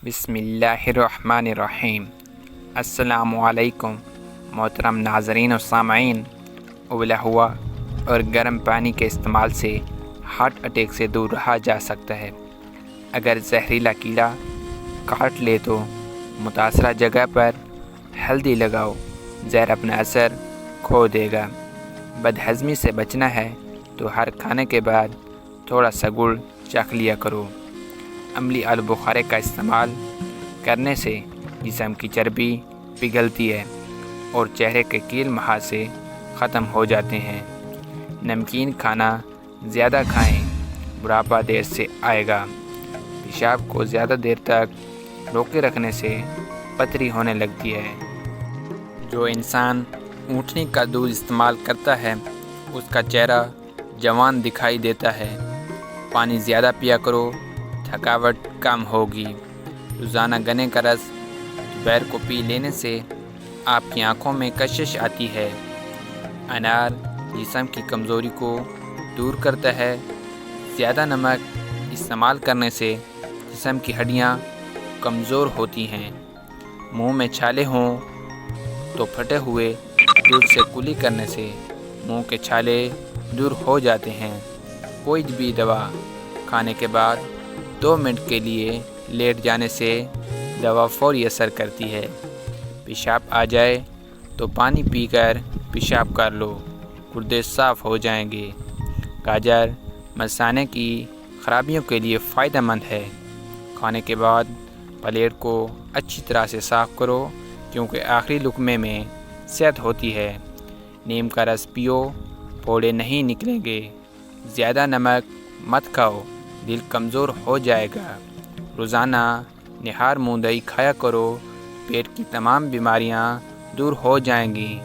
بسم اللہ الرحمن الرحیم۔ السلام علیکم محترم ناظرین و سامعین۔ ابلا ہوا اور گرم پانی کے استعمال سے ہارٹ اٹیک سے دور رہا جا سکتا ہے۔ اگر زہریلا کیڑا کاٹ لے تو متاثرہ جگہ پر ہلدی لگاؤ، زہر اپنا اثر کھو دے گا۔ بدہضمی سے بچنا ہے تو ہر کھانے کے بعد تھوڑا سا گڑ چکھ لیا کرو۔ عملی آلو بخارے کا استعمال کرنے سے جسم کی چربی پگھلتی ہے اور چہرے کے کیل مہاسے ختم ہو جاتے ہیں۔ نمکین کھانا زیادہ کھائیں، بڑھاپا دیر سے آئے گا۔ پیشاب کو زیادہ دیر تک روکے رکھنے سے پتھری ہونے لگتی ہے۔ جو انسان اونٹنی کا دودھ استعمال کرتا ہے اس کا چہرہ جوان دکھائی دیتا ہے۔ پانی زیادہ پیا کرو، تھکاوٹ کم ہوگی۔ روزانہ گنے کا رس دوپہر کو پی لینے سے آپ کی آنکھوں میں کشش آتی ہے۔ انار جسم کی کمزوری کو دور کرتا ہے۔ زیادہ نمک استعمال کرنے سے جسم کی ہڈیاں کمزور ہوتی ہیں۔ منہ میں چھالے ہوں تو پھٹے ہوئے دودھ سے کلی کرنے سے منہ کے چھالے دور ہو جاتے ہیں۔ کوئی بھی دوا کھانے کے بعد 2 منٹ کے لیے لیٹ جانے سے دوا فوری اثر کرتی ہے۔ پیشاب آ جائے تو پانی پی کر پیشاب کر لو، گردے صاف ہو جائیں گے۔ گاجر مثانے کی خرابیوں کے لیے فائدہ مند ہے۔ کھانے کے بعد پلیٹ کو اچھی طرح سے صاف کرو کیونکہ آخری لقمے میں صحت ہوتی ہے۔ نیم کا رس پیو، پھوڑے نہیں نکلیں گے۔ زیادہ نمک مت کھاؤ، دل کمزور ہو جائے گا۔ روزانہ نہار منہ دہی کھایا کرو، پیٹ کی تمام بیماریاں دور ہو جائیں گی۔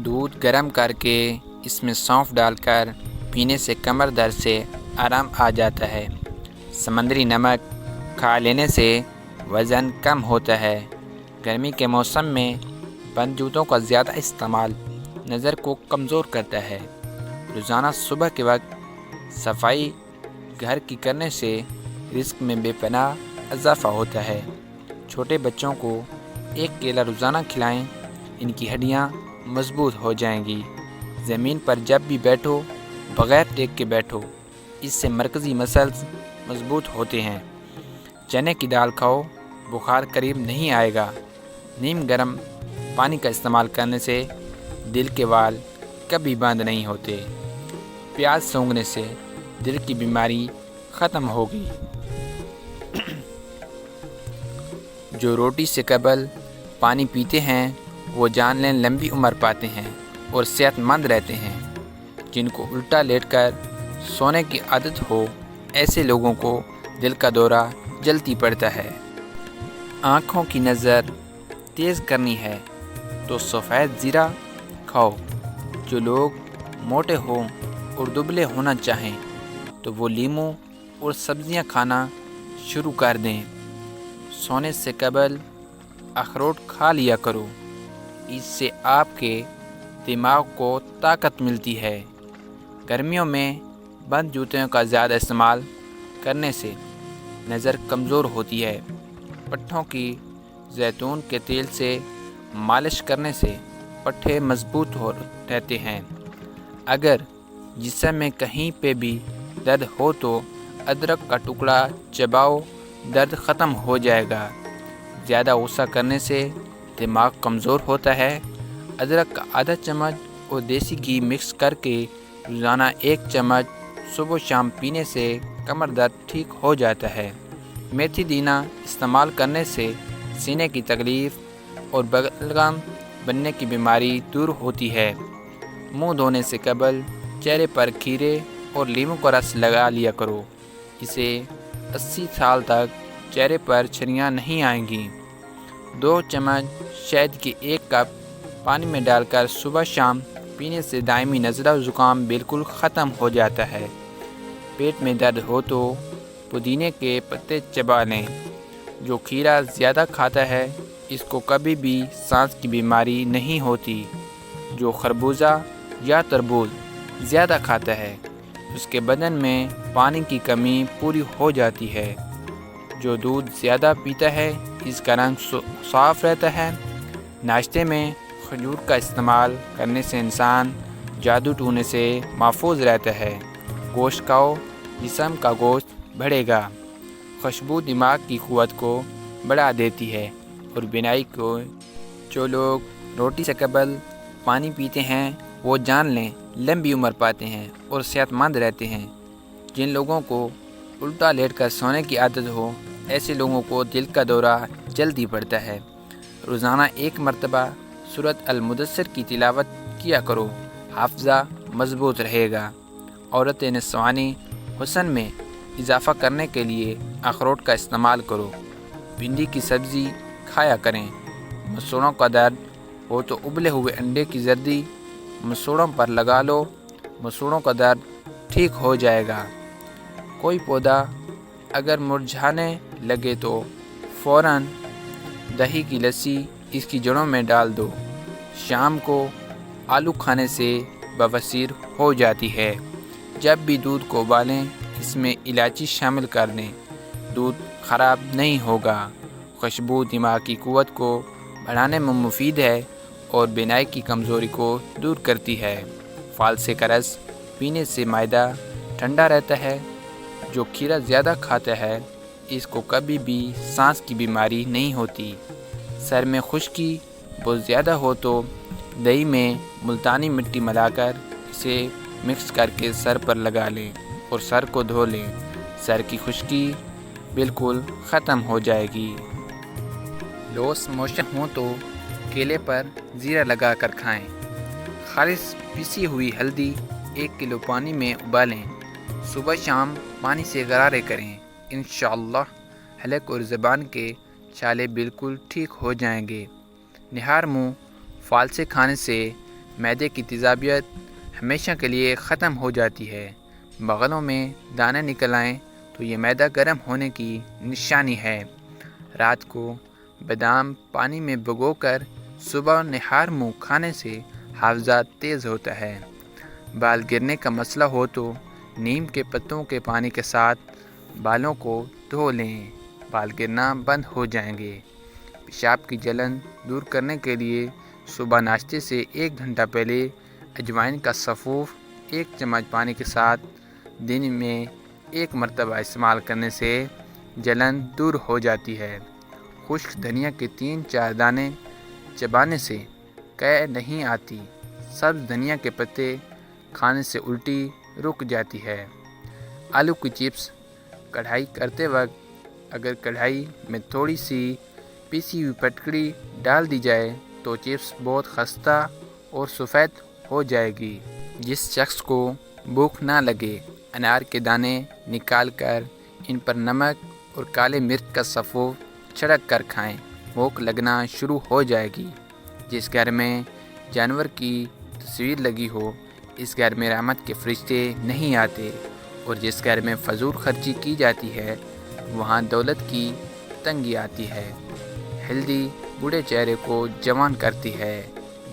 دودھ گرم کر کے اس میں سونف ڈال کر پینے سے کمر درد سے آرام آ جاتا ہے۔ سمندری نمک کھا لینے سے وزن کم ہوتا ہے۔ گرمی کے موسم میں بند جوتوں کا زیادہ استعمال نظر کو کمزور کرتا ہے۔ روزانہ صبح کے وقت صفائی گھر کی کرنے سے رزق میں بے پناہ اضافہ ہوتا ہے۔ چھوٹے بچوں کو 1 کیلا روزانہ کھلائیں، ان کی ہڈیاں مضبوط ہو جائیں گی۔ زمین پر جب بھی بیٹھو بغیر ٹیک کے بیٹھو، اس سے مرکزی مسلز مضبوط ہوتے ہیں۔ چنے کی دال کھاؤ، بخار قریب نہیں آئے گا۔ نیم گرم پانی کا استعمال کرنے سے دل کے وال کبھی بند نہیں ہوتے۔ پیاز سونگھنے سے دل کی بیماری ختم ہوگی۔ جو روٹی سے قبل پانی پیتے ہیں وہ جان لیں لمبی عمر پاتے ہیں اور صحت مند رہتے ہیں۔ جن کو الٹا لیٹ کر سونے کی عادت ہو ایسے لوگوں کو دل کا دورہ جلدی پڑتا ہے۔ آنکھوں کی نظر تیز کرنی ہے تو سفید زیرہ کھاؤ۔ جو لوگ موٹے ہوں اور دبلے ہونا چاہیں تو وہ لیموں اور سبزیاں کھانا شروع کر دیں۔ سونے سے قبل اخروٹ کھا لیا کرو، اس سے آپ کے دماغ کو طاقت ملتی ہے۔ گرمیوں میں بند جوتوں کا زیادہ استعمال کرنے سے نظر کمزور ہوتی ہے۔ پٹھوں کی زیتون کے تیل سے مالش کرنے سے پٹھے مضبوط رہتے ہیں۔ اگر جسم میں کہیں پہ بھی درد ہو تو ادرک کا ٹکڑا چباؤ، درد ختم ہو جائے گا۔ زیادہ غصہ کرنے سے دماغ کمزور ہوتا ہے۔ ادرک کا آدھا چمچ اور دیسی گھی مکس کر کے روزانہ 1 چمچ صبح و شام پینے سے کمر درد ٹھیک ہو جاتا ہے۔ میتھی دینہ استعمال کرنے سے سینے کی تکلیف اور بلغم بننے کی بیماری دور ہوتی ہے۔ منہ دھونے سے قبل چہرے پر کھیرے اور لیموں کا رس لگا لیا کرو، اسے 80 سال تک چہرے پر چھریاں نہیں آئیں گی۔ 2 چمچ شہد کے 1 کپ پانی میں ڈال کر صبح شام پینے سے دائمی نزلہ و زکام بالکل ختم ہو جاتا ہے۔ پیٹ میں درد ہو تو پودینے کے پتے چبا لیں۔ جو کھیرا زیادہ کھاتا ہے اس کو کبھی بھی سانس کی بیماری نہیں ہوتی۔ جو خربوزہ یا تربوز زیادہ کھاتا ہے اس کے بدن میں پانی کی کمی پوری ہو جاتی ہے۔ جو دودھ زیادہ پیتا ہے اس کا رنگ صاف رہتا ہے۔ ناشتے میں کھجور کا استعمال کرنے سے انسان جادو ٹونے سے محفوظ رہتا ہے۔ گوشت کھاؤ، جسم کا گوشت بڑھے گا۔ خوشبو دماغ کی قوت کو بڑھا دیتی ہے اور بینائی کو۔ جو لوگ روٹی سے قبل پانی پیتے ہیں وہ جان لیں لمبی عمر پاتے ہیں اور صحت مند رہتے ہیں۔ جن لوگوں کو الٹا لیٹ کر سونے کی عادت ہو ایسے لوگوں کو دل کا دورہ جلدی پڑتا ہے۔ روزانہ 1 مرتبہ سورۃ المدثر کی تلاوت کیا کرو، حافظہ مضبوط رہے گا۔ عورت نسوانی حسن میں اضافہ کرنے کے لیے اخروٹ کا استعمال کرو۔ بھنڈی کی سبزی کھایا کریں۔ مسوڑوں کا درد ہو تو ابلے ہوئے انڈے کی زردی مسوڑوں پر لگا لو، مسوڑوں کا درد ٹھیک ہو جائے گا۔ کوئی پودا اگر مرجھانے لگے تو فوراً دہی کی لسی اس کی جڑوں میں ڈال دو۔ شام کو آلو کھانے سے بواسیر ہو جاتی ہے۔ جب بھی دودھ کو ابالیں اس میں الائچی شامل کر دیں، دودھ خراب نہیں ہوگا۔ خوشبو دماغ کی قوت کو بڑھانے میں مفید ہے اور بینائی کی کمزوری کو دور کرتی ہے۔ فالسے کا رس پینے سے معدہ ٹھنڈا رہتا ہے۔ جو کھیرا زیادہ کھاتا ہے اس کو کبھی بھی سانس کی بیماری نہیں ہوتی۔ سر میں خشکی بہت زیادہ ہو تو دہی میں ملتانی مٹی ملا کر اسے مکس کر کے سر پر لگا لیں اور سر کو دھو لیں۔ سر کی خشکی بالکل ختم ہو جائے گی۔ لوس موشن ہو تو کیلے پر زیرہ لگا کر کھائیں۔ خالص پیسی ہوئی ہلدی 1 کلو پانی میں ابالیں۔ صبح شام پانی سے غرارے کریں۔ انشاءاللہ حلق اور زبان کے چھالے بالکل ٹھیک ہو جائیں گے۔ نہار منہ فالسے کھانے سے معدے کی تیزابیت ہمیشہ کے لیے ختم ہو جاتی ہے۔ بغلوں میں دانے نکل آئیں تو یہ معدہ گرم ہونے کی نشانی ہے۔ رات کو بادام پانی میں بھگو کر صبح نہار منہ کھانے سے حافظہ تیز ہوتا ہے۔ بال گرنے کا مسئلہ ہو تو نیم کے پتوں کے پانی کے ساتھ بالوں کو دھو لیں، بال گرنا بند ہو جائیں گے۔ پیشاب کی جلن دور کرنے کے لیے صبح ناشتے سے 1 گھنٹہ پہلے اجوائن کا سفوف 1 چمچ پانی کے ساتھ دن میں 1 مرتبہ استعمال کرنے سے جلن دور ہو جاتی ہے۔ خشک دھنیا کے 3-4 دانے چبانے سے قے نہیں آتی۔ سبز دھنیا کے پتے کھانے سے الٹی رک جاتی ہے۔ آلو کی چپس کڑھائی کرتے وقت اگر کڑھائی میں تھوڑی سی پیسی ہوئی پھٹکڑی ڈال دی جائے تو چپس بہت خستہ اور سفید ہو جائے گی۔ جس شخص کو بھوک نہ لگے انار کے دانے نکال کر ان پر نمک اور کالے مرچ کا سفوف چھڑک کر کھائیں، بھوک لگنا شروع ہو جائے گی۔ جس گھر میں جانور کی تصویر لگی ہو اس گھر میں رحمت کے فرشتے نہیں آتے، اور جس گھر میں فضول خرچی کی جاتی ہے وہاں دولت کی تنگی آتی ہے۔ ہلدی بوڑھے چہرے کو جوان کرتی ہے۔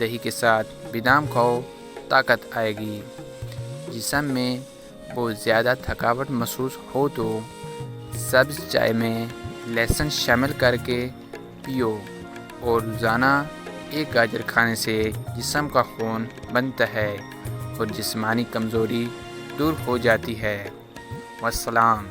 دہی کے ساتھ بادام کھاؤ، طاقت آئے گی۔ جسم میں بہت زیادہ تھکاوٹ محسوس ہو تو سبز چائے میں لہسن شامل کر کے پیو، اور روزانہ 1 گاجر کھانے سے جسم کا خون بنتا ہے اور جسمانی کمزوری دور ہو جاتی ہے۔ والسلام۔